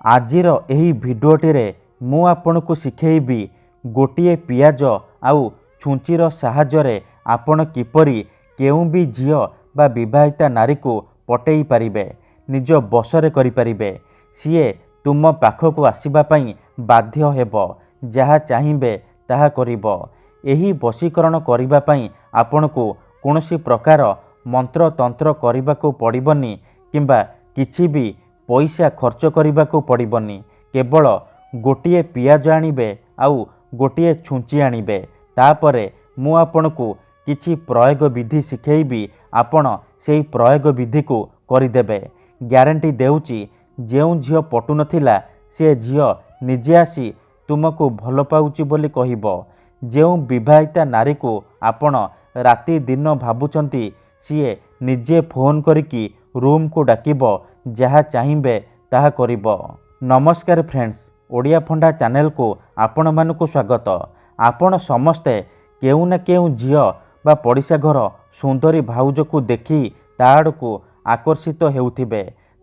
आजिर एही भिडियोटी मु आपनकु शिखेइबी गोटिए पियाज आउ छुंचीर साहाय्य आपण किपरि केउ भी झियो बा विवाहिता नारी को पटेई पारिबे, निज बसरे करि पारिबे। सीए तुम पाखकु आसीबा पई बाध्य हेबो, जहा चाहिबे ताहा करिबो। एही वशीकरण करिबा पई आपनकु कोनोसी प्रकार मंत्र तंत्र करिबाकु पड़िबनी किंबा किछि भी पैसा खर्च करिबाकु पड़िबनी। केवल गोटिए पियाज आनिबे आउ गोटिए छुंची आनिबे। तापरे मु आपनकु किछि प्रयोग विधि शिखेइबी, आपण सेही प्रयोग विधि को करिदेबे। ग्यारंटी देउची जेउ झियो पटु नथिला से झियो निजे आसी तुमको भल पाउची बोली कहिबो। जेउ विवाहिता नारी को आपण राति दिन भाबुचंती सीए निजे फोन करिकी रूम को डाकिबो, जहा चाहिबे ताहा करिबो। नमस्कार फ्रेंड्स, ओडिया फंडा चैनल को आपण मानकु स्वागत। आपण समस्ते केउ ना केउ झियो बा पड़िशा घर सुंदरी भाउज को देखी ताड़ को आकर्षित हेउथिबे,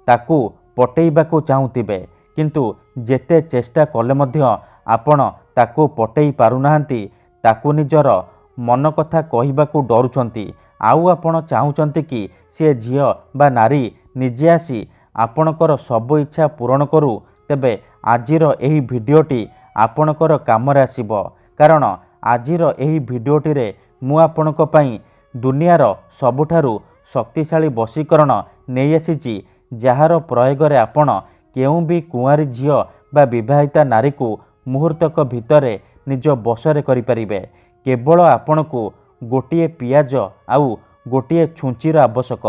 ताकू पटेइबाकू चाहुथिबे, किंतु जेते चेष्टा कले मध्य आपण ताकू पटेई पारुनाहांती, ताकू निजर मन कथा कहिबाकू डरुचंती। आउ आपण चाहुचंती कि से झियो बा नारी निजे आसी आपणकर सब इच्छा पूरण करू। तेबे आजिर एही भिडियोटी आपणकर कामरे आसीबो, कारण आजिर एही भिडियोटी रे मु आपणक पई दुनियार सबुठारु शक्तिशाली वशीकरण नहीं आसीची, जार प्रयोग रे आपण केउ भी कुंवारी झियो बा विवाहिता नारी को मुहूर्तक भितरे निज बसरे करि परिबे। केवल आपणकु गोटिए पियाज आउ गोटिए छुंचीर आवश्यक।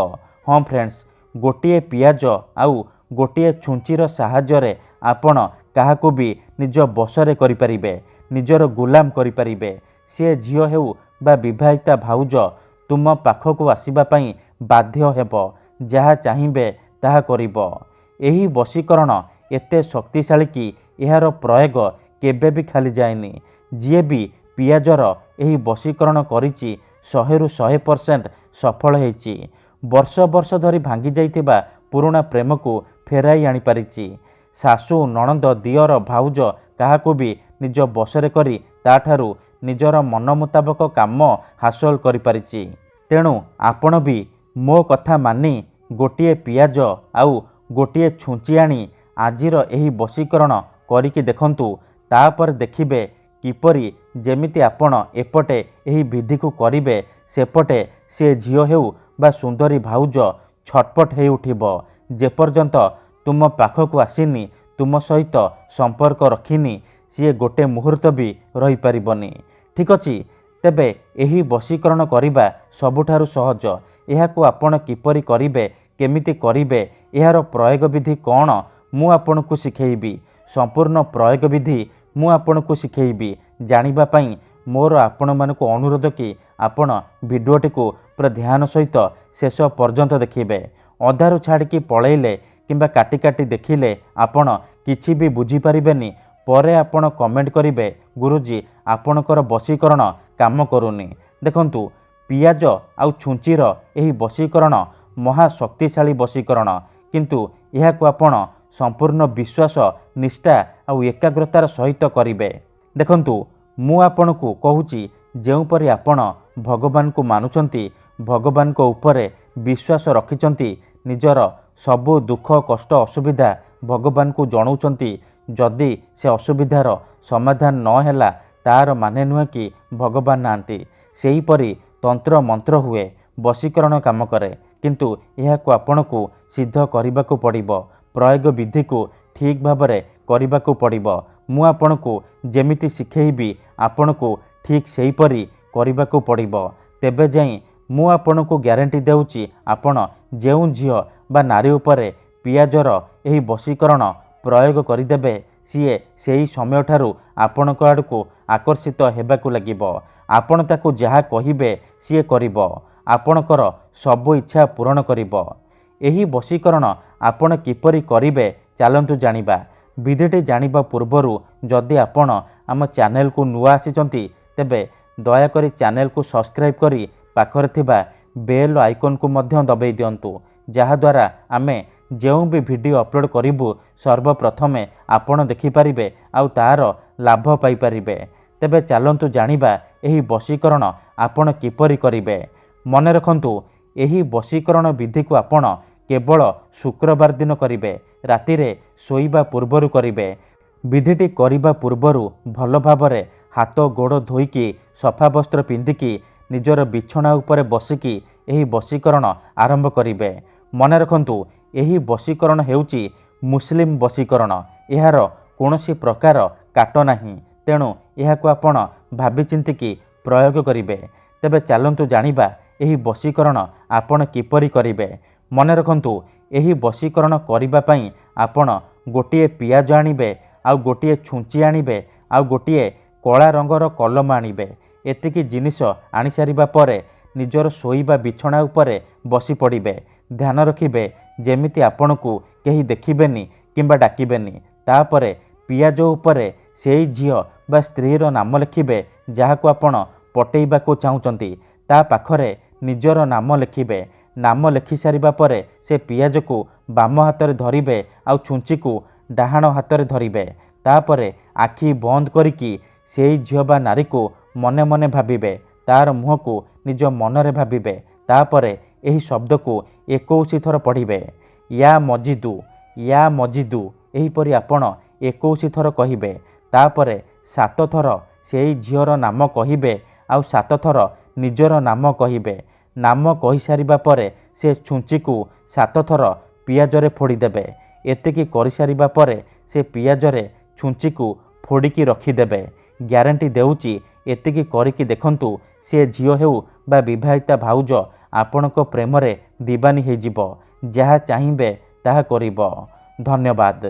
हाँ फ्रेंड्स, गोटिए पियाज आउ गोटिए छुंचीर साहाय्य आपण काहाकू भी निज बसरे करि परिबे, निजर गुलाम करि परिबे। से झियो हेउ बा विवाहिता भाउज तुम पाखकू आसीबा पई बाध्य हेबो, जहा चाहिबे ताहा करिबो। एही वशीकरण एते शक्तिशाली कि एहार प्रयोग केबे भी खाली जाएनी। जिए भी पियाजर एही वशीकरण करिछि 100% सफल हेछि। वर्ष वर्ष धरी भांगी जाइथिबा पुराना प्रेम को फेराई आनी पारिछि। सासू नणंद दियर भाउज काहाकू भी निज बसरे करी ताठारू निजर मन मुताबक काम हासिल करि पारिछि। तेणु आपण भी मो कथा मानी गोटिए पियाज आउ गोटिए छुंची आनी आजिर एही वशीकरण करिकी देखंतु। तापर देखिबे किपरि जेमिति आपण एपटे एही विधि को करिबे, सेपटे से झियो हेउ बा सुंदरी भाउज छटपट हे उठिबो। जेपर्यंत तुम पाखकू आसीनी, तुम सहित संपर्क रखिनी, सी गोटे मुहूर्त भी रही पारिबनी। ठीक अछि, तेबे एही वशीकरण करिबा सबुठारु सहज। एहाकू आपण किपरि करिबे, केमिति करिबे, एहार प्रयोग विधि कोन मु आपनकु शिखेइबी। संपूर्ण प्रयोग विधि मु आपनकु शिखेइबी। जानिबा पई मोर आपण मानकु अनुरोध कि आपण भिडियोटी को पूरा ध्यान सहित शेष पर्यंत देखिबे। अधारु छाड़िकी पळैले किंबा काटी काटी देखिले आपण किछि भी बुझी पारिबेनी। परे आपण कमेंट करिबे, गुरुजी आपणकर वशीकरण काम करूनी। देखंतु, पियाज आउ छुंचीर एही वशीकरण महाशक्तिशाली वशीकरण, किंतु एहाकू आपण संपूर्ण विश्वास, निष्ठा आउ एकाग्रतार सहित करिबे। देखंतु, मु आपणकू कहूची जेउपरि आपण भगवान को मानुचंती, भगवान को उपरे विश्वास रखिचंती, निजर सबु दुख कष्ट असुविधा भगवान को जणाउचंती, जदि से असुविधार समाधान न हैला तार माने नुहे कि भगवान नांती। सेही परि तंत्र मंत्र हुए, वशीकरण काम करे, किंतु एहाकू आपणकू सिद्ध करिबाकू पड़िबो। प्रयोग विधि को ठीक भाबरे करिबाकू पड़िबो। मु आपणकू जेमिति शिखेइबी आपणकू ठीक सेही परि करिबाकू पड़िबो। तेबे जाई मु आपणकू ग्यारंटी देउची आपण जेउ झियो बा नारी उपरे पियाजर एही वशीकरण प्रयोग करिदेबे, सीए सेही समय ठारू आपणक आड़कू आकर्षित हेबाकू लागिबो। आपण ताकू जहा कहिबे सीए करिबो, आपणकर सब इच्छा पूरण करिबो। एही वशीकरण आपण किपरि करिबे चालंतु जानिबा। विधिटी जानिबा पूर्वरु जदि आपण आम चैनल को नुआ आसीचंती, तेबे दयाकरी चैनल को सब्सक्राइब करी पाखरे थिबा बेल आइकन को मध्य दबाई दियंतु, जहा द्वारा आमे ଯେଉଁ ବି ଭିଡ଼ିଓ ଅପଲୋଡ଼ କରିବୁ ସର୍ବପ୍ରଥମେ ଆପଣ ଦେଖିପାରିବେ ଆଉ ତା'ର ଲାଭ ପାଇପାରିବେ। ତେବେ ଚାଲନ୍ତୁ ଜାଣିବା ଏହି ବଶୀକରଣ ଆପଣ କିପରି କରିବେ। ମନେ ରଖନ୍ତୁ, ଏହି ବଶୀକରଣ ବିଧିକୁ ଆପଣ କେବଳ ଶୁକ୍ରବାର ଦିନ କରିବେ। ରାତିରେ ଶୋଇବା ପୂର୍ବରୁ କରିବେ। ବିଧିଟି କରିବା ପୂର୍ବରୁ ଭଲ ଭାବରେ ହାତ ଗୋଡ଼ ଧୋଇକି ସଫା ବସ୍ତ୍ର ପିନ୍ଧିକି ନିଜର ବିଛଣା ଉପରେ ବସିକି ଏହି ବଶୀକରଣ ଆରମ୍ଭ କରିବେ। ମନେ ରଖନ୍ତୁ, ଏହି ବଶୀକରଣ ହେଉଛି ମୁସଲିମ ବଶୀକରଣ। ଏହାର କୌଣସି ପ୍ରକାର କାଟ ନାହିଁ। ତେଣୁ ଏହାକୁ ଆପଣ ଭାବିଚିନ୍ତିକି ପ୍ରୟୋଗ କରିବେ। ତେବେ ଚାଲନ୍ତୁ ଜାଣିବା ଏହି ବଶୀକରଣ ଆପଣ କିପରି କରିବେ। ମନେ ରଖନ୍ତୁ, ଏହି ବଶୀକରଣ କରିବା ପାଇଁ ଆପଣ ଗୋଟିଏ ପିଆଜ ଆଣିବେ, ଆଉ ଗୋଟିଏ ଛୁଞ୍ଚି ଆଣିବେ, ଆଉ ଗୋଟିଏ କଳା ରଙ୍ଗର କଲମ ଆଣିବେ। ଏତିକି ଜିନିଷ ଆଣିସାରିବା ପରେ ନିଜର ଶୋଇବା ବିଛଣା ଉପରେ ବସି ପଡ଼ିବେ। ଧ୍ୟାନ ରଖିବେ ଯେମିତି ଆପଣଙ୍କୁ କେହି ଦେଖିବେନି କିମ୍ବା ଡାକିବେନି। ତାପରେ ପିଆଜ ଉପରେ ସେଇ ଝିଅ ବା ସ୍ତ୍ରୀର ନାମ ଲେଖିବେ ଯାହାକୁ ଆପଣ ପଟେଇବାକୁ ଚାହୁଁଛନ୍ତି। ତା ପାଖରେ ନିଜର ନାମ ଲେଖିବେ। ନାମ ଲେଖିସାରିବା ପରେ ସେ ପିଆଜକୁ ବାମ ହାତରେ ଧରିବେ ଆଉ ଛୁଞ୍ଚିକୁ ଡାହାଣ ହାତରେ ଧରିବେ। ତାପରେ ଆଖି ବନ୍ଦ କରିକି ସେଇ ଝିଅ ବା ନାରୀକୁ ମନେ ମନେ ଭାବିବେ। ତାର ମୁହଁକୁ ନିଜ ମନରେ ଭାବିବେ। ତାପରେ ଏହି ଶବ୍ଦକୁ 21 ଥର ପଢ଼ିବେ। ୟା ମଜିଦୁ, ୟା ମଜିଦୁ, ଏହିପରି ଆପଣ 21 ଥର କହିବେ। ତାପରେ 7 ଥର ସେଇ ଝିଅର ନାମ କହିବେ ଆଉ 7 ଥର ନିଜର ନାମ କହିବେ। ନାମ କହିସାରିବା ପରେ ସେ ଛୁଞ୍ଚିକୁ 7 ଥର ପିଆଜରେ ଫୋଡ଼ିଦେବେ। ଏତିକି କରିସାରିବା ପରେ ସେ ପିଆଜରେ ଛୁଞ୍ଚିକୁ ଫୋଡ଼ିକି ରଖିଦେବେ। ଗ୍ୟାରେଣ୍ଟି ଦେଉଛି, ଏତିକି କରିକି ଦେଖନ୍ତୁ, ସେ ଝିଅ ହେଉ ବା ବିବାହିତା ଭାଉଜ ଆପଣଙ୍କ ପ୍ରେମରେ ଦିବାନୀ ହେଇଯିବ। ଯାହା ଚାହିଁବେ ତାହା କରିବ। ଧନ୍ୟବାଦ।